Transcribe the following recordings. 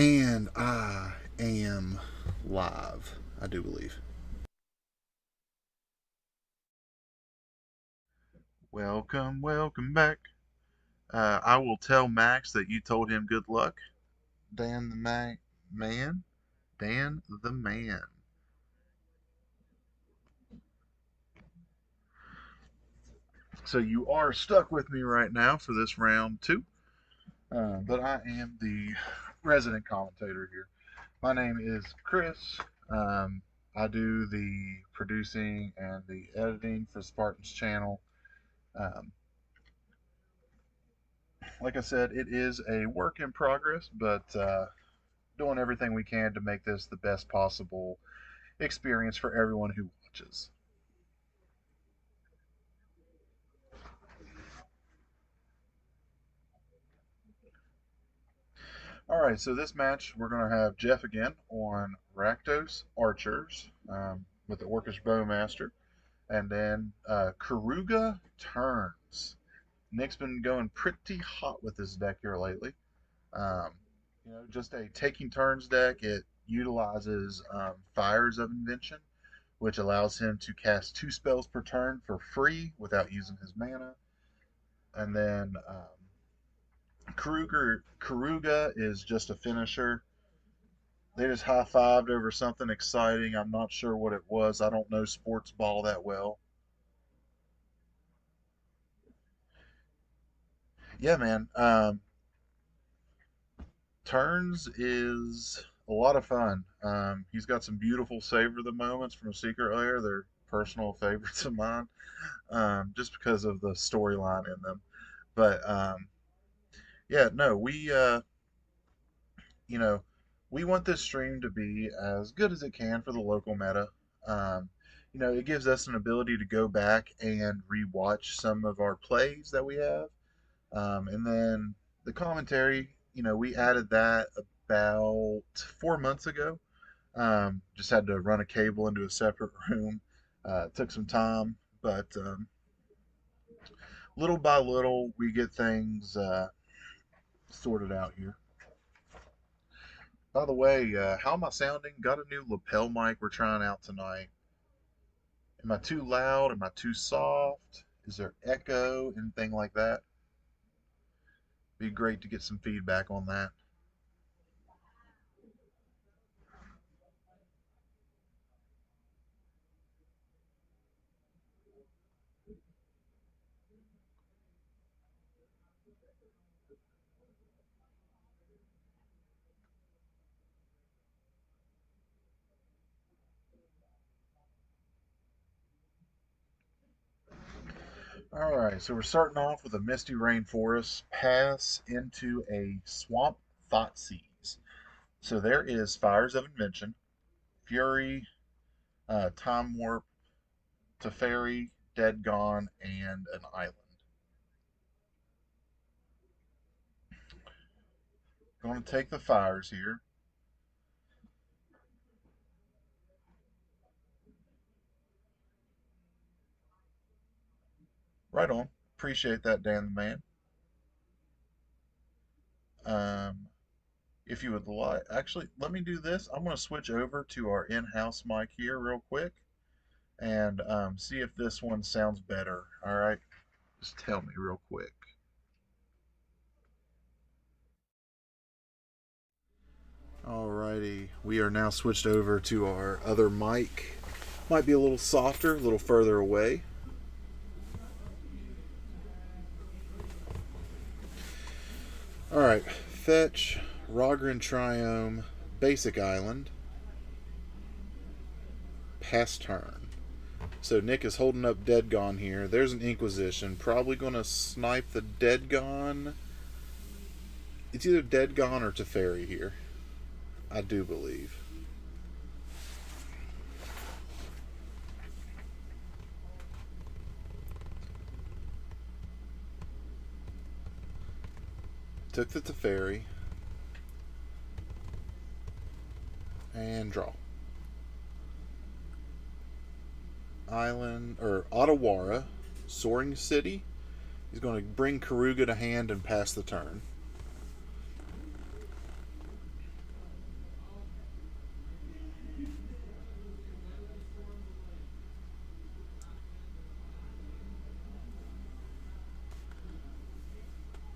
And I am live, I do believe. Welcome back. I will tell Max that you told him good luck. Dan the man. Dan the man. So you are stuck with me right now for this round two. But I am the resident commentator here. My name is Chris. Um, I do the producing and the editing for Spartan's channel. Um, like I said, it is a work in progress, but doing everything we can to make this the best possible experience for everyone who watches. All right, so this match we're going to have Jeff again on Rakdos Archers with the Orcish Bowmaster, and then Keruga Turns. Nick's been going pretty hot with this deck here lately. Um, just a taking turns deck. It utilizes Fires of Invention, which allows him to cast 2 spells per turn for free without using his mana. And then Keruga is just a finisher. They just high fived over something exciting. I'm not sure what it was. I don't know sports ball that well. Yeah, man. Turns is a lot of fun. He's got some beautiful Savor the Moments from Secret Lair. They're personal favorites of mine, just because of the storyline in them. But yeah, no, you know, we want this stream to be as good as it can for the local meta. Um, it gives us an ability to go back and rewatch some of our plays that we have. And then the commentary, we added that about 4 months ago. Just had to run a cable into a separate room. Took some time, but little by little, we get things sorted out here. By the way, how am I sounding? Got a new lapel mic we're trying out tonight. Am I too loud? Am I too soft? Is there echo? Anything like that? Be great to get some feedback on that. All right, so we're starting off with a misty rainforest pass into a swamp thoughtseize. So there is Fires of Invention, Fury, Time Warp, Teferi, Dead Gone, and an island. Going to take the fires here. Right on. Appreciate that, Dan the Man. Um, if you would like, actually, let me do this. I'm going to switch over to our in-house mic here real quick and see if this one sounds better. All right, just tell me real quick. Alrighty, we are now switched over to our other mic. Might be a little softer, a little further away. Alright, fetch, Rogran Triome, Basic Island, pass turn. So Nick is holding up Dead Gone here. There's an Inquisition. Probably going to snipe the Dead Gone. It's either Dead Gone or Teferi here. I do believe. Took the Teferi. And draw. Island, or Ottawara, Soaring City. He's going to bring Keruga to hand and pass the turn.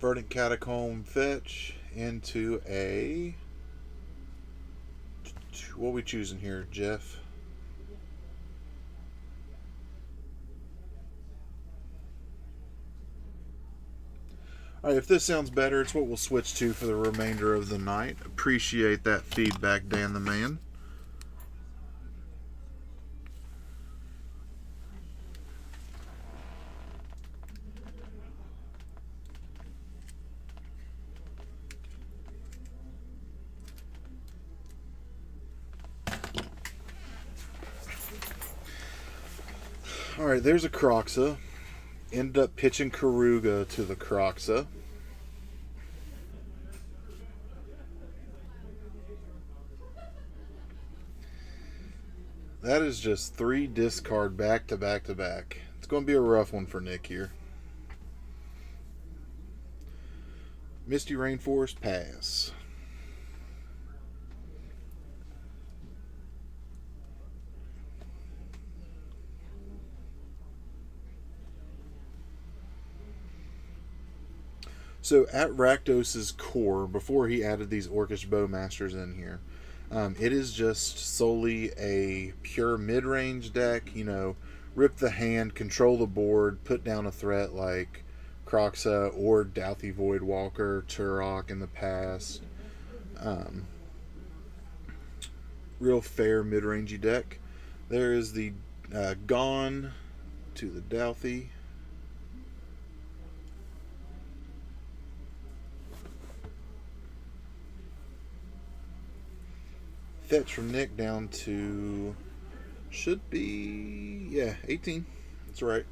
Verdant Catacomb fetch into a... What are we choosing here, Jeff? Alright, if this sounds better, it's what we'll switch to for the remainder of the night. Appreciate that feedback, Dan the Man. Alright, there's a Kroxa. Ended up pitching Keruga to the Kroxa. That is just 3 discard back to back to back. It's going to be a rough one for Nick here. Misty Rainforest, pass. So at Rakdos' core, before he added these Orcish Bowmasters in here, it is just solely a pure mid-range deck. You know, rip the hand, control the board, put down a threat like Kroxa or Douthie Voidwalker, Turok in the past. Real fair mid-rangey deck. There is the Gone to the Douthie. Fetch from Nick down to, should be, yeah, 18. That's right.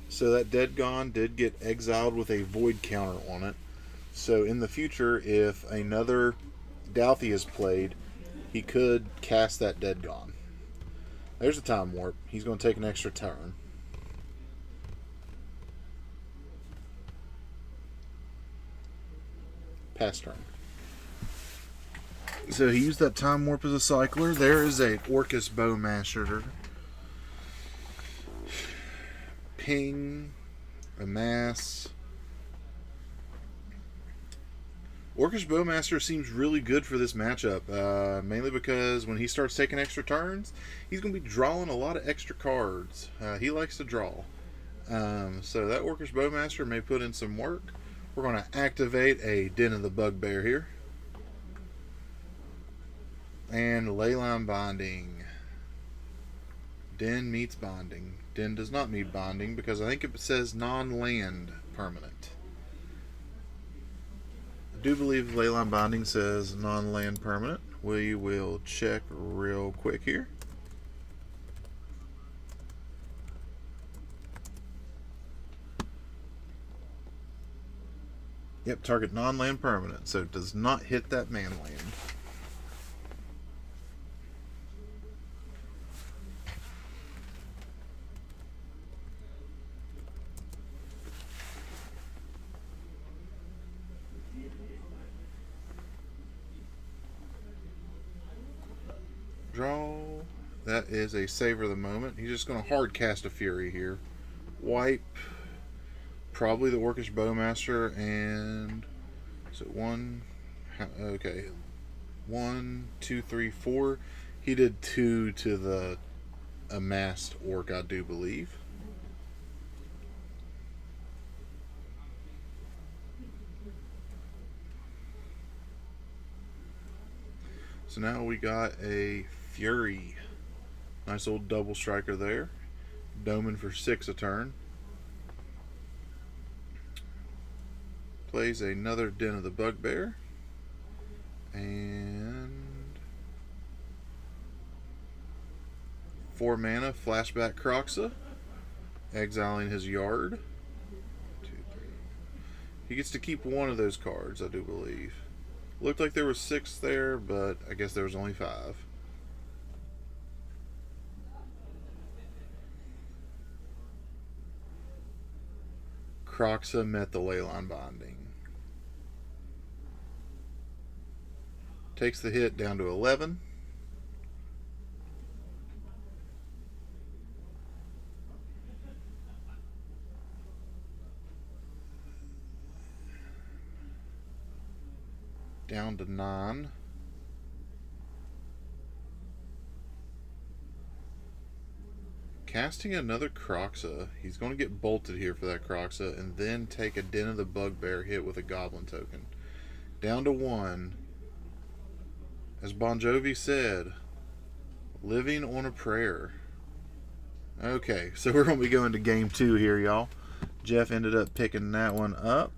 So that Dead Gone did get exiled with a void counter on it. So in the future, if another Douthie is played, he could cast that Dead Gone. There's a Time Warp. He's going to take an extra turn. Pass turn. So he used that Time Warp as a cycler. There is a Orcish Bowmaster. Ping, Amass. Orcish Bowmaster seems really good for this matchup, mainly because when he starts taking extra turns, he's going to be drawing a lot of extra cards. He likes to draw. So that Orcish Bowmaster may put in some work. We're going to activate a Den of the Bugbear here. And Leyline Binding. Den meets Bonding. Den does not need Bonding because I think it says non-land permanent. I do believe Leyline Bonding says non-land permanent. We will check real quick here. Yep, target non-land permanent, so it does not hit that man land. Draw. That is a savor the moment. He's just going to hard cast a Fury here. Wipe. Probably the Orcish Bowmaster and... So one... Okay. 1, 2, 3, 4. He did 2 to the amassed orc, I do believe. So now we got a Fury. Nice old double striker there. Doming for 6 a turn. Plays another Den of the Bugbear. And 4 mana, flashback Kroxa. Exiling his yard. 2, 3. He gets to keep one of those cards, I do believe. Looked like there was 6 there, but I guess there was only 5. Croxa met the leyline binding. Takes the hit down to 11. Down to 9. Casting another Croxa. He's going to get bolted here for that Croxa and then take a Den of the Bugbear hit with a Goblin token. Down to 1. As Bon Jovi said, living on a prayer. Okay, so we're going to be going to game 2 here, y'all. Jeff ended up picking that one up.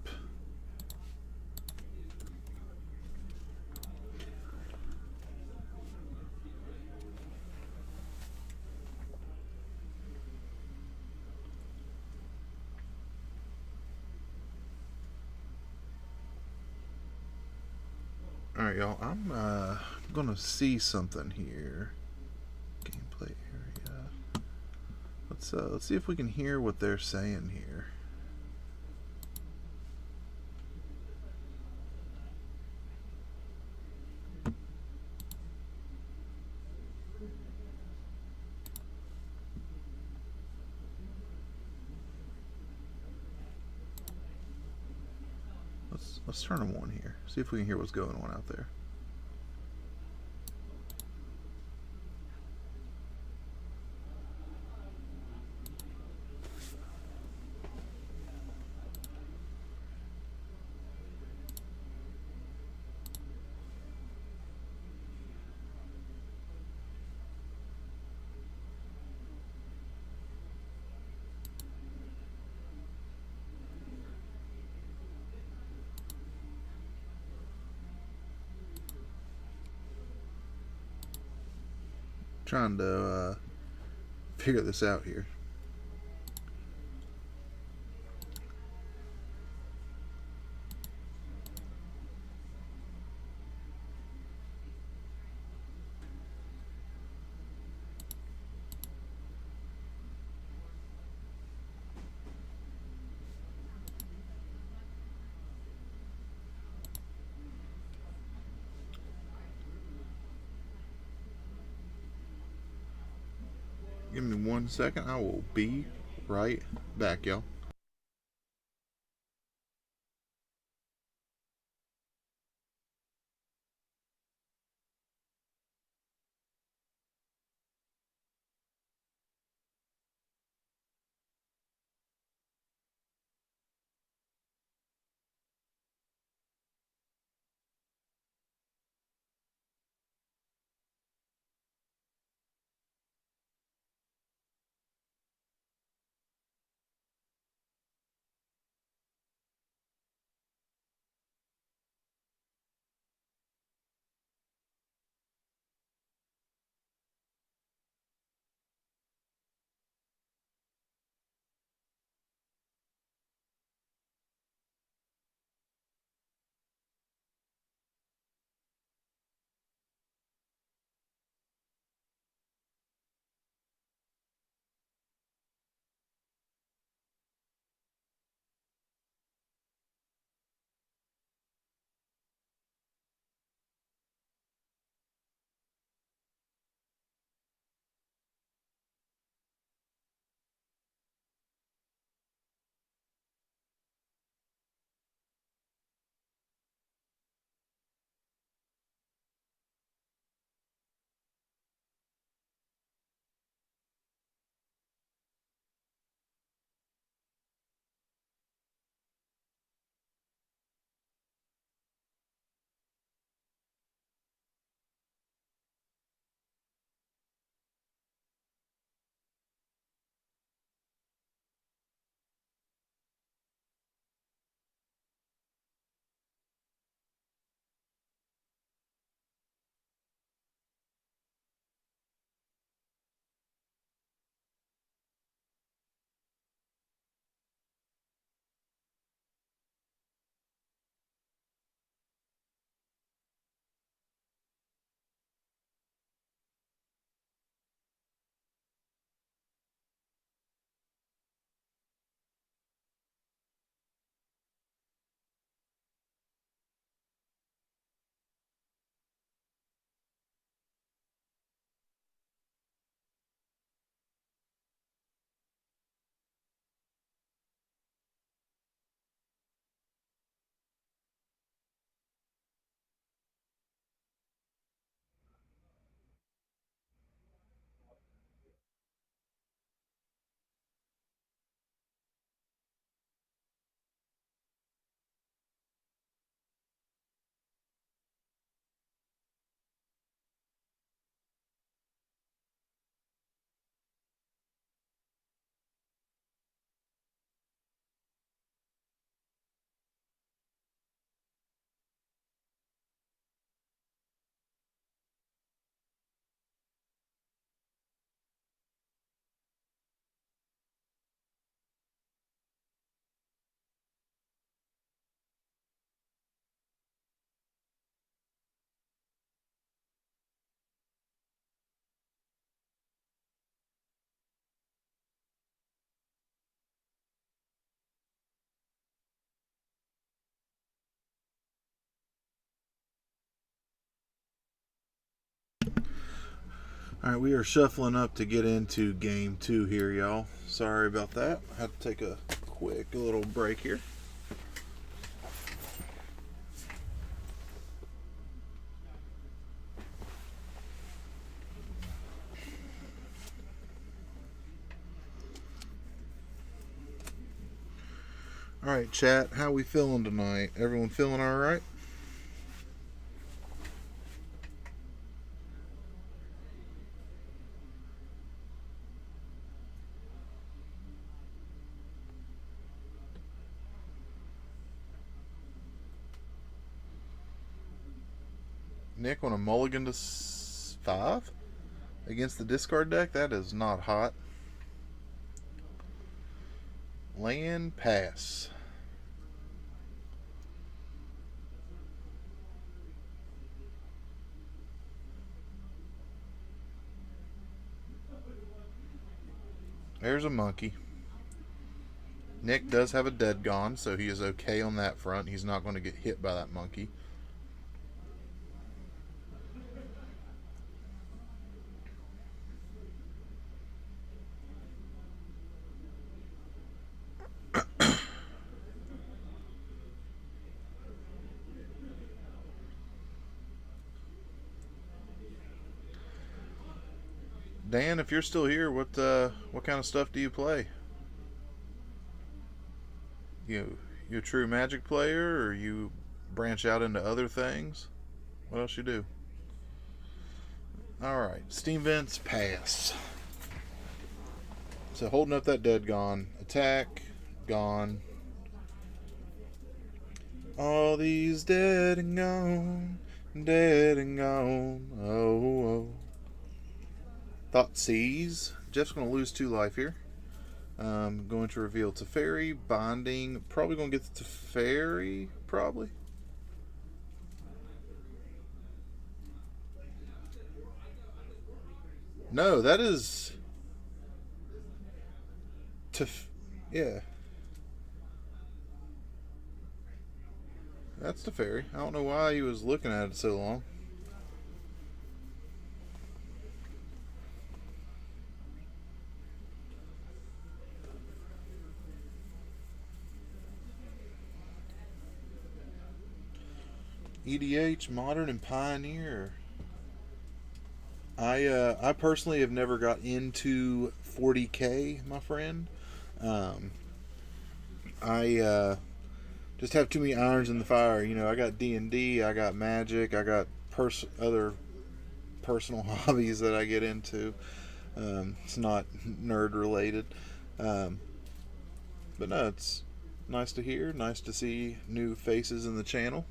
Alright, y'all, I'm gonna see something here. Gameplay area. Let's see if we can hear what they're saying here. Let's turn them on here. See if we can hear what's going on out there. Trying to figure this out here. Give me 1 second. I will be right back, y'all. Alright, we are shuffling up to get into game 2 here, y'all. Sorry about that. I had to take a quick little break here. Alright, chat, how we feeling tonight? Everyone feeling alright? Nick on a mulligan to 5 against the discard deck? That is not hot. Land pass. There's a monkey. Nick does have a dead gone, so he is okay on that front. He's not going to get hit by that monkey. Dan, if you're still here, what kind of stuff do you play? You a true Magic player, or you branch out into other things? What else you do? Alright, Steam Vents, pass. So holding up that dead gone. Attack, gone. All these dead and gone, dead and gone. Oh, oh. Thoughtseize. Jeff's going to lose 2 life here. Going to reveal Teferi, Binding. Probably going to get the Teferi, probably. No, that is... yeah. That's Teferi. I don't know why he was looking at it so long. EDH, Modern, and Pioneer. I personally have never got into 40K, my friend. I just have too many irons in the fire. You know, I got D&D, I got Magic, I got other personal hobbies that I get into. It's not nerd related. But no, it's nice to hear, nice to see new faces in the channel.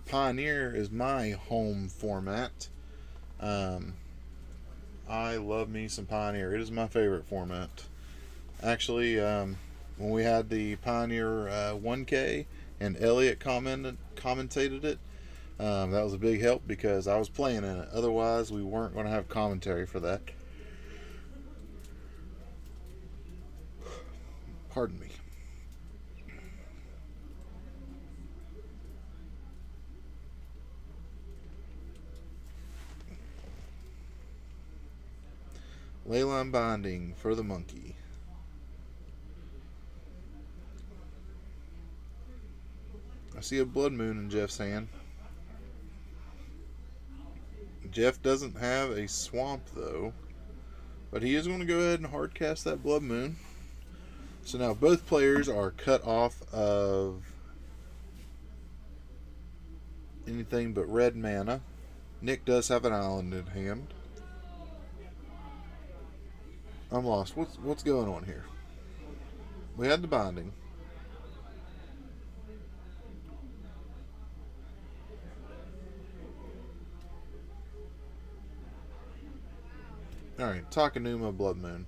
Pioneer is my home format. I love me some Pioneer. It is my favorite format. Actually, when we had the Pioneer 1K and Elliot commentated it, that was a big help because I was playing in it. Otherwise, we weren't going to have commentary for that. Pardon me. Leyline Binding for the monkey. I see a Blood Moon in Jeff's hand. Jeff doesn't have a swamp though, but he is going to go ahead and hardcast that Blood Moon. So now both players are cut off of anything but red mana. Nick does have an island in hand. I'm lost. What's going on here? We had the binding. Alright, Takanuma Blood Moon.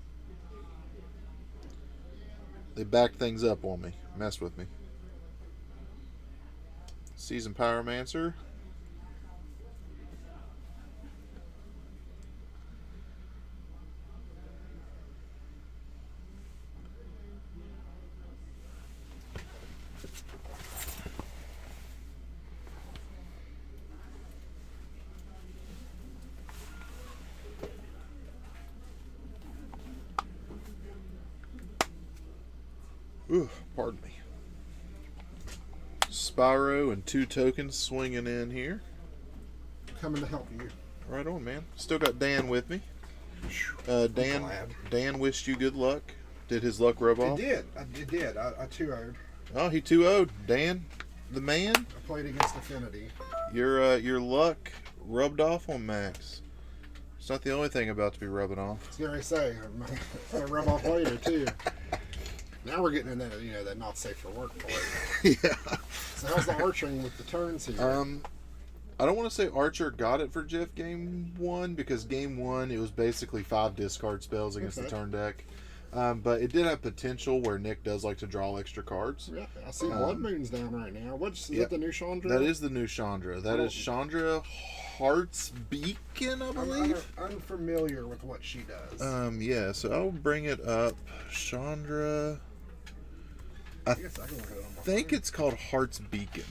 They backed things up on me. Messed with me. Season Pyromancer. Ooh, pardon me. Spyro and 2 tokens swinging in here. Coming to help you. Right on, man. Still got Dan with me. Dan wished you good luck. Did his luck rub off? It did. I 2-0'd. Oh, he 2-0'd. Dan, the man. I played against Affinity. Your luck rubbed off on Max. It's not the only thing about to be rubbing off. I was going to say, it's going to rub off later, too. Now we're getting in that, that not safe for work part. Yeah. So how's the archering with the turns here? I don't want to say Archer got it for Jeff game 1, because game 1 it was basically 5 discard spells against the turn deck. But it did have potential where Nick does like to draw extra cards. Yeah, I see Blood Moon's down right now. Is that the new Chandra? That is the new Chandra. That is Chandra Heart's Beacon, I believe. I'm unfamiliar with what she does. Yeah, so I'll bring it up. Chandra. I guess I can look it up on my think phone. it's called Heart's Beacon.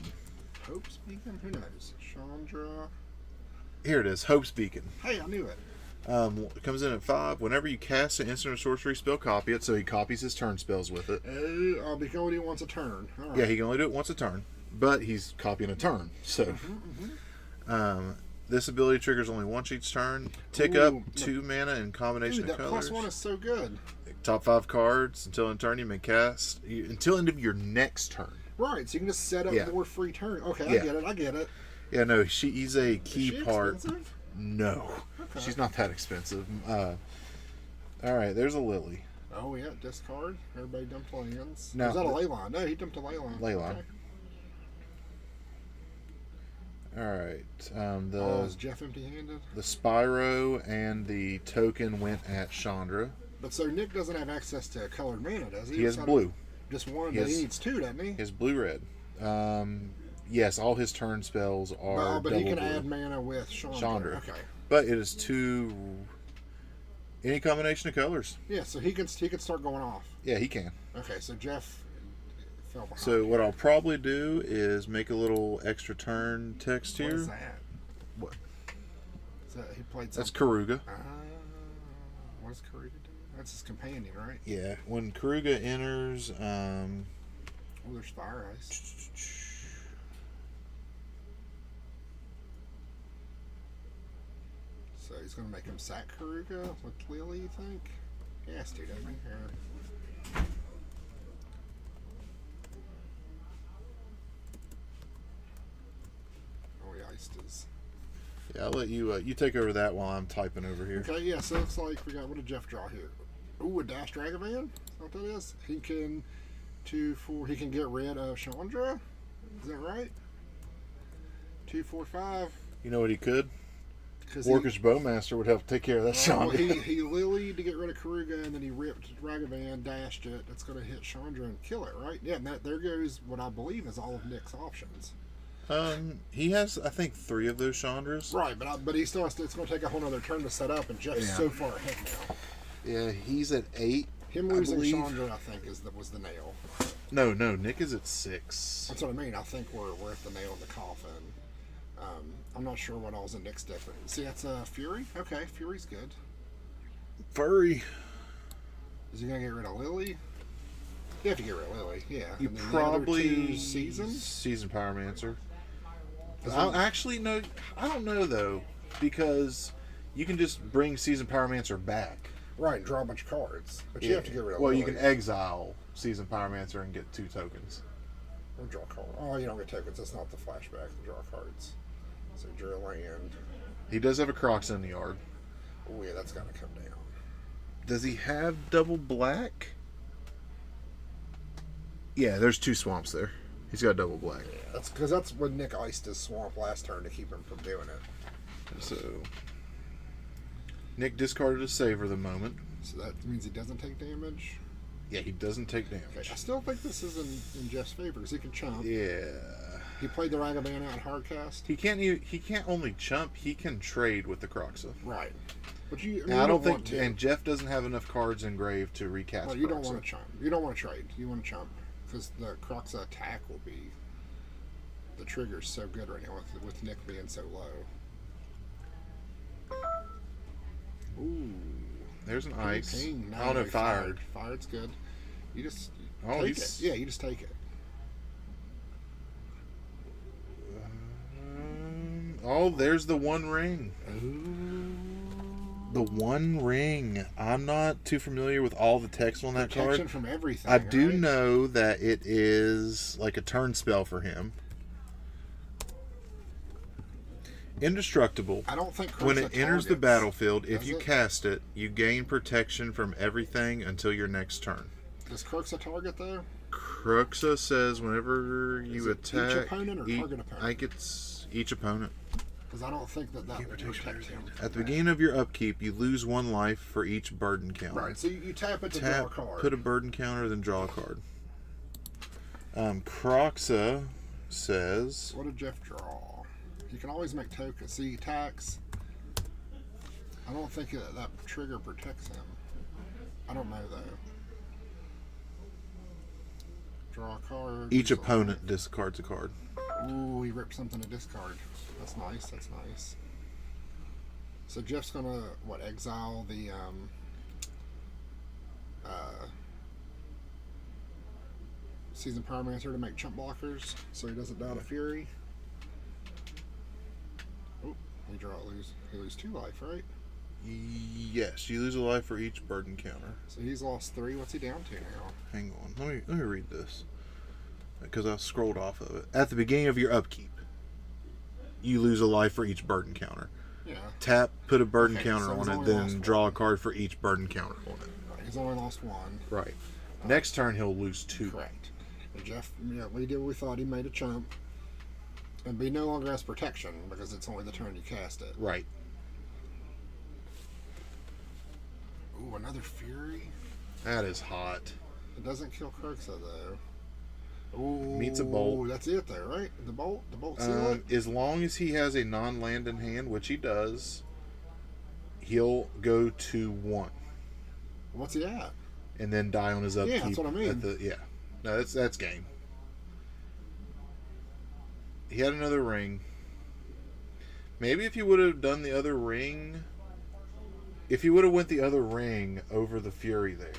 Hope's Beacon? Who knows? Chandra. Here it is, Hope's Beacon. Hey, I knew it. It comes in at 5. Whenever you cast an instant or sorcery spell, copy it. So he copies his turn spells with it. Because he only wants a turn. All right. Yeah, he can only do it once a turn, but he's copying a turn. So, this ability triggers only once each turn. Tick up 2 mana in combination of colors. That +1 is so good. Top 5 cards until end turn. You may cast until end of your next turn. Right, so you can just set up more free turn. Okay, I get it. Yeah, no, he's a key part. Expensive? No, she's not that expensive. All right, there's a Lily. Oh yeah, discard. Everybody dumped lands. Now, is that a Leyline? No, he dumped a Leyline. Leyline. Okay. All right. Is Jeff empty-handed? The Spyro and the token went at Chandra. But so Nick doesn't have access to colored mana, does he? He has blue. Just one, but he needs 2, doesn't he? His blue-red. Yes, all his turn spells are but double he can blue. add mana with Chandra. Okay. But it is 2... Any combination of colors. Yeah, so he can start going off. Yeah, he can. Okay, so Jeff fell behind. So what I'll probably do is make a little extra turn text here. What is that? What? Is that he played That's something? Keruga. What does Keruga do? That's his companion, right? Yeah, when Keruga enters... Oh, there's Fire Ice. So he's going to make him sack Keruga with Lily, you think? He has to, doesn't he? Yeah. Oh, he iced his. Yeah, I'll let you you take over that while I'm typing over here. Okay, yeah, so it's like we got, what did Jeff draw here? Ooh, a Dash Dragavan? Is that what that is? He can, he can get rid of Chandra? Is that right? 2, 4, 5. You know what he could? Orcish Bowmaster would help take care of that Chandra. Well, he lilied to get rid of Keruga, and then he ripped Ragavan, dashed it. That's going to hit Chandra and kill it, right? Yeah, and there goes what I believe is all of Nick's options. He has, I think, 3 of those Chandras. Right, but he still has to, it's going to take a whole other turn to set up, and Jeff's so far ahead now. Yeah, he's at 8. Him losing Chandra, I think, was the nail. No, Nick is at 6. That's what I mean. I think we're at the nail in the coffin. I'm not sure what all's in Nick's deck. See, that's Fury? Okay, Fury's good. Furry. Is he going to get rid of Lily? You have to get rid of Lily, yeah. You and then probably... Season Pyromancer. Actually, no, I don't know, though, because you can just bring Season Pyromancer back. Right, draw a bunch of cards. But you have to get rid of Well, Lily. you can exile Season Pyromancer and get 2 tokens. Or draw cards. Oh, you don't get tokens. That's not the flashback. The draw cards. So draw land. He does have a Crocs in the yard. Oh, yeah, that's got to come down. Does he have double black? Yeah, there's 2 swamps there. He's got double black. Yeah, that's because that's when Nick iced his swamp last turn to keep him from doing it. So Nick discarded a saver the moment. So that means he doesn't take damage? Yeah, he doesn't take damage. Okay, I still think this is in Jeff's favor because he can chump. Yeah. He played the Ragavan out hardcast. He can't only chump, he can trade with the Croxa. Right. But you don't think and Jeff doesn't have enough cards engraved to recast. Well, you don't want to chump. You don't want to trade. You want to chump because the Croxa attack will be the trigger's so good right now with Nick being so low. Ooh. There's an ice. King. Oh no, fired. Fired's good. You just Oh, take it. Yeah, you just take it. Oh, there's the One Ring. Ooh. The One Ring. I'm not too familiar with all the text on that Protection card. from everything. I do right? know that it is like a turn spell for him. Indestructible. I don't think When Keruga it enters the targets. battlefield, if Does you it? cast it, you gain protection from everything until your next turn. Does Keruga target though? Cruxa says whenever you Is it attack, each opponent or target opponent? I think it's each opponent. Because I don't think that will protect him. At the beginning of your upkeep, you lose 1 life for each burden counter. Right, so you tap it to draw a Tap, card. put a burden counter, then draw a card. Croxa says, What did Jeff draw? You can always make tokens. See, he attacks. I don't think that trigger protects him. I don't know, though. Draw a card. each opponent discards a card. Ooh, he ripped something to discard. That's nice, that's nice. So Jeff's gonna, what, exile the, Seasoned Pyromancer to make chump blockers so he doesn't die to Fury. Oh, he lose 2 life, right? Yes, you lose a life for each burden counter. So he's lost 3. What's he down to now? Hang on, let me read this because I scrolled off of it. At the beginning of your upkeep, you lose a life for each burden counter. Yeah. Tap, put a burden Okay, counter so he's on it, only then lost draw a one. card for each burden counter on it. Right, he's only lost 1. Right. Next turn he'll lose 2. Correct. And Jeff, yeah, we did what we thought. He made a chump. And he no longer has protection because it's only the turn you cast it. Right. Ooh, another Fury? That is hot. It doesn't kill Keruga though. Ooh, Meets a bolt. That's it though, right? The bolt seal it? As long as he has a non-land in hand, which he does, he'll go to 1 What's he at? and then die on his upkeep. Yeah, that's what I mean. No, that's game. He had another ring. Maybe if you would have done the other ring, if he would have went the other ring over the Fury there,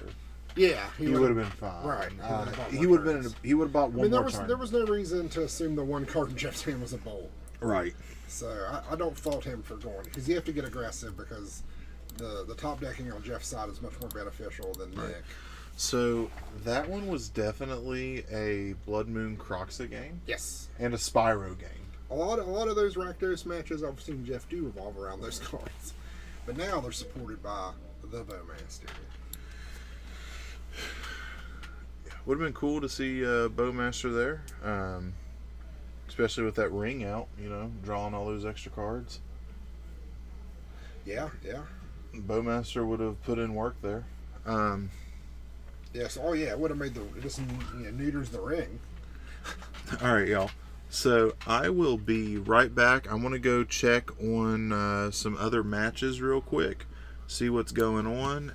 Yeah, he would have been fine. Right. He would have been. He would have bought one more turn. There was no reason to assume the one card in Jeff's hand was a bolt. Right. So I don't fault him for going because you have to get aggressive because the top decking on Jeff's side is much more beneficial than Nick. So that one was definitely a Blood Moon Croxa game. Yes. And a Spyro game. A lot of those Rakdos matches I've seen Jeff do revolve around those cards, but now they're supported by the Bowmaster. Would have been cool to see Bowmaster there, especially with that ring out. Drawing all those extra cards. Yeah. Bowmaster would have put in work there. Yes. Oh yeah, it would have made this neuters the ring. All right, y'all. So I will be right back. I want to go check on some other matches real quick, see what's going on.